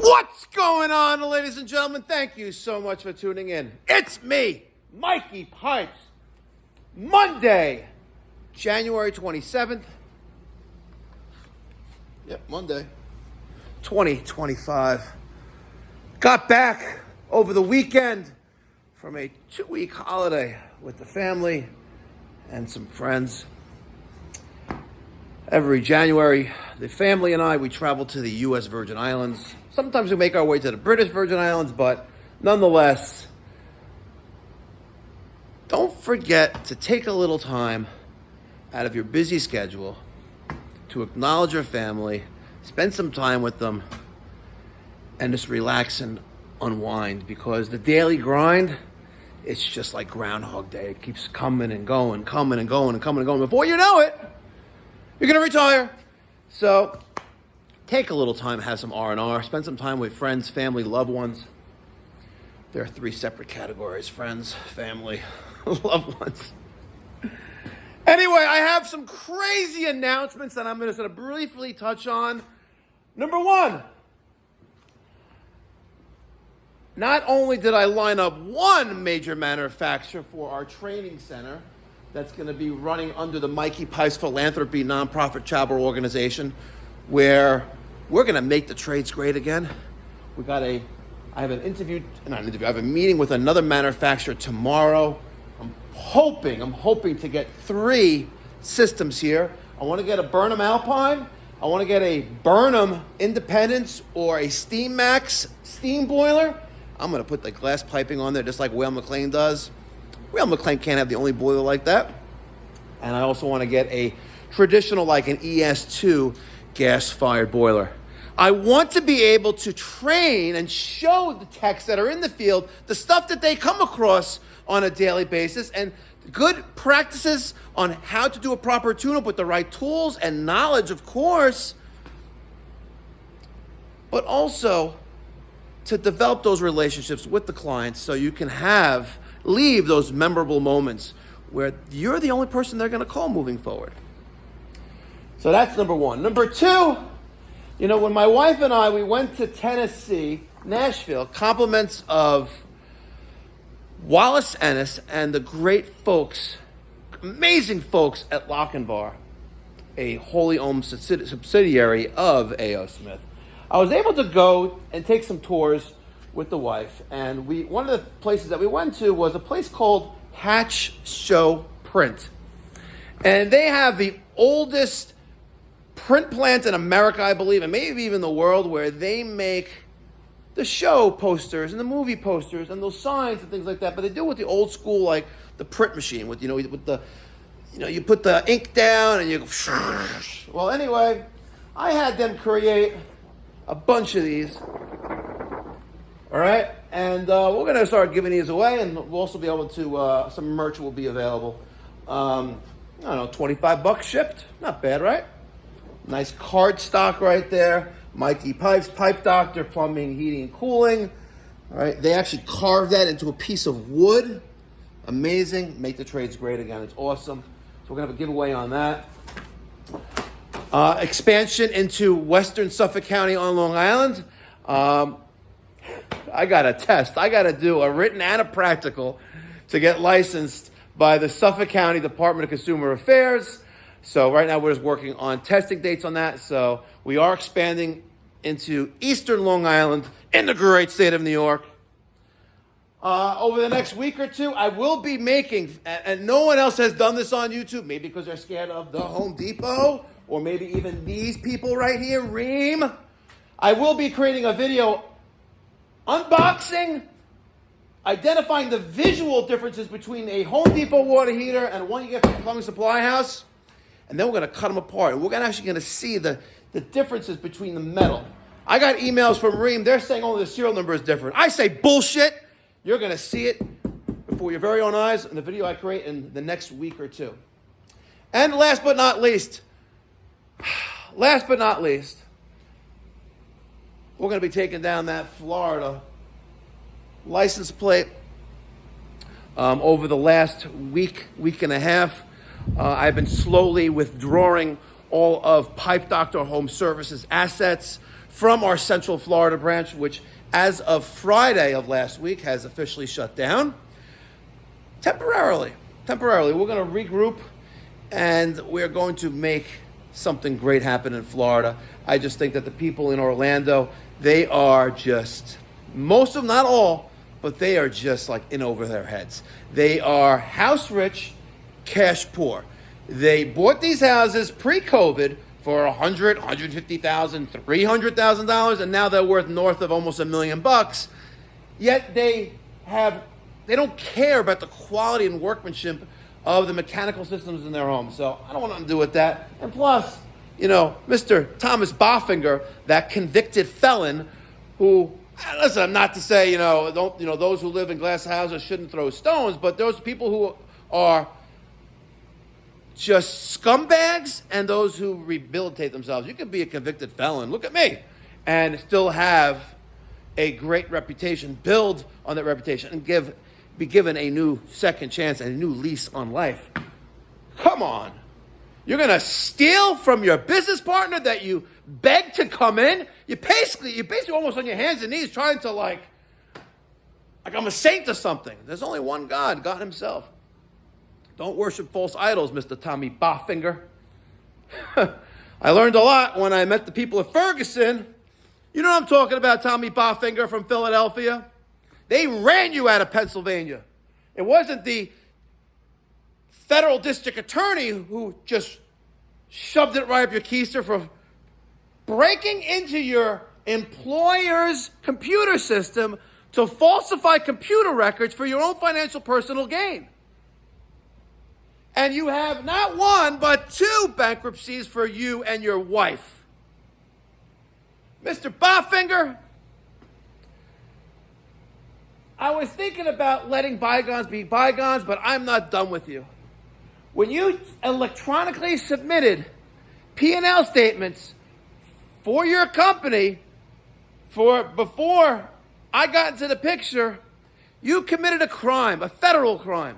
What's going on, ladies and gentlemen? Thank you so much for tuning in. It's me, Mikey Pipes. Monday, January 27th. Yep, Monday, 2025. Got back over the weekend from a 2-week holiday with the family and some friends. Every January, the family and I, we travel to the U.S. Virgin Islands. Sometimes we make our way to the British Virgin Islands, but nonetheless, don't forget to take a little time out of your busy schedule to acknowledge your family, spend some time with them, and just relax and unwind, because the daily grind, it's just like Groundhog Day. It keeps coming and going, coming and going and coming and going. Before you know it, you're going to retire. So take a little time, have some R&R, spend some time with friends, family, loved ones. There are 3 separate categories: friends, family, loved ones. Anyway, I have some crazy announcements that I'm going to briefly touch on. Number 1, not only did I line up one major manufacturer for our training center that's going to be running under the Mikey Pipes Philanthropy nonprofit charitable organization, where we're going to make the trades great again. I have a meeting with another manufacturer tomorrow. I'm hoping to get 3 systems here. I want to get a Burnham Alpine. I want to get a Burnham Independence or a Steam Max steam boiler. I'm going to put the glass piping on there just like Whale McLean does. Whale McLean can't have the only boiler like that. And I also want to get a traditional, like an ES2 gas-fired boiler. I want to be able to train and show the techs that are in the field the stuff that they come across on a daily basis, and good practices on how to do a proper tune-up with the right tools and knowledge, of course, but also to develop those relationships with the clients so you can leave those memorable moments where you're the only person they're going to call moving forward. So that's number 1. Number 2, when my wife and I, we went to Tennessee, Nashville, compliments of Wallace Ennis and the great folks, amazing folks at Lochinvar, a wholly owned subsidiary of A.O. Smith. I was able to go and take some tours with the wife, and one of the places that we went to was a place called Hatch Show Print. And they have the oldest print plant in America, I believe, and maybe even the world, where they make the show posters and the movie posters and those signs and things like that. But they do it with the old school, like the print machine, with you put the ink down and you go. Well, anyway, I had them create a bunch of these. All right, and we're going to start giving these away, and we'll also be able to, some merch will be available. I don't know, $25 shipped. Not bad, right? Nice card stock right there. Mikey Pipes, Pipe Doctor, Plumbing, Heating, and Cooling. All right, they actually carved that into a piece of wood. Amazing. Make the trades great again. It's awesome. So we're going to have a giveaway on that. Expansion into Western Suffolk County on Long Island. I got a test. I got to do a written and a practical to get licensed by the Suffolk County Department of Consumer Affairs. So right now we're just working on testing dates on that. So we are expanding into Eastern Long Island in the great state of New York. Over the next week or 2, I will be making, and no one else has done this on YouTube, maybe because they're scared of the Home Depot, or maybe even these people right here, Ream. I will be creating a video unboxing, identifying the visual differences between a Home Depot water heater and one you get from the plumbing supply house. And then we're going to cut them apart. And we're actually going to see the differences between the metal. I got emails from Ream. They're saying only the serial number is different. I say bullshit. You're going to see it before your very own eyes in the video I create in the next week or 2. And last but not least, we're going to be taking down that Florida license plate over the last week and a half. I've been slowly withdrawing all of Pipe Doctor Home Services assets from our Central Florida branch, which as of Friday of last week has officially shut down temporarily. We're going to regroup and we're going to make something great happen in Florida. I just think that the people in Orlando, they are just, most of them, not all, but they are just like in over their heads. They are house rich, cash poor. They bought these houses pre-COVID for $100,000, $150,000, $300,000, and now they're worth north of almost $1 million. Yet they don't care about the quality and workmanship of the mechanical systems in their homes. So I don't want nothing to do with that. And plus, Mr. Thomas Boffinger, that convicted felon who, listen, not to say, those who live in glass houses shouldn't throw stones, but those people who are just scumbags and those who rehabilitate themselves. You can be a convicted felon, look at me, and still have a great reputation, build on that reputation, and be given a new second chance and a new lease on life. Come on. You're going to steal from your business partner that you begged to come in? You're basically almost on your hands and knees trying to like I'm a saint or something. There's only one God, God himself. Don't worship false idols, Mr. Tommy Boffinger. I learned a lot when I met the people of Ferguson. You know what I'm talking about, Tommy Boffinger from Philadelphia? They ran you out of Pennsylvania. It wasn't the federal district attorney who just shoved it right up your keister for breaking into your employer's computer system to falsify computer records for your own financial personal gain. And you have not one, but 2 bankruptcies for you and your wife. Mr. Boffinger, I was thinking about letting bygones be bygones, but I'm not done with you. When you electronically submitted P&L statements for your company before I got into the picture, you committed a crime, a federal crime.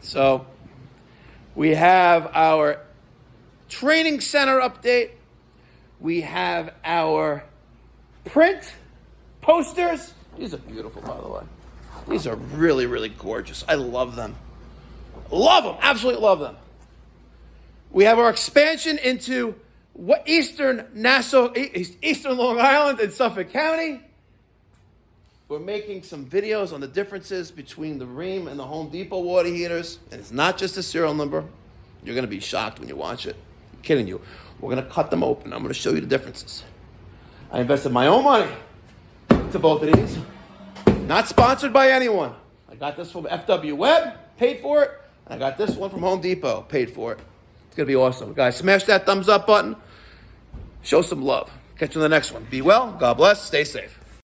So we have our training center update. We have our print posters. These are beautiful, by the way. These are really, really gorgeous. I love them. Love them. Absolutely love them. We have our expansion into Eastern Long Island and Suffolk County. We're making some videos on the differences between the Rheem and the Home Depot water heaters. And it's not just a serial number. You're going to be shocked when you watch it. I'm kidding you. We're going to cut them open. I'm going to show you the differences. I invested my own money to both of these. Not sponsored by anyone. I got this from FW Web, paid for it. And I got this one from Home Depot, paid for it. It's going to be awesome. Guys, smash that thumbs up button. Show some love. Catch you on the next one. Be well. God bless. Stay safe.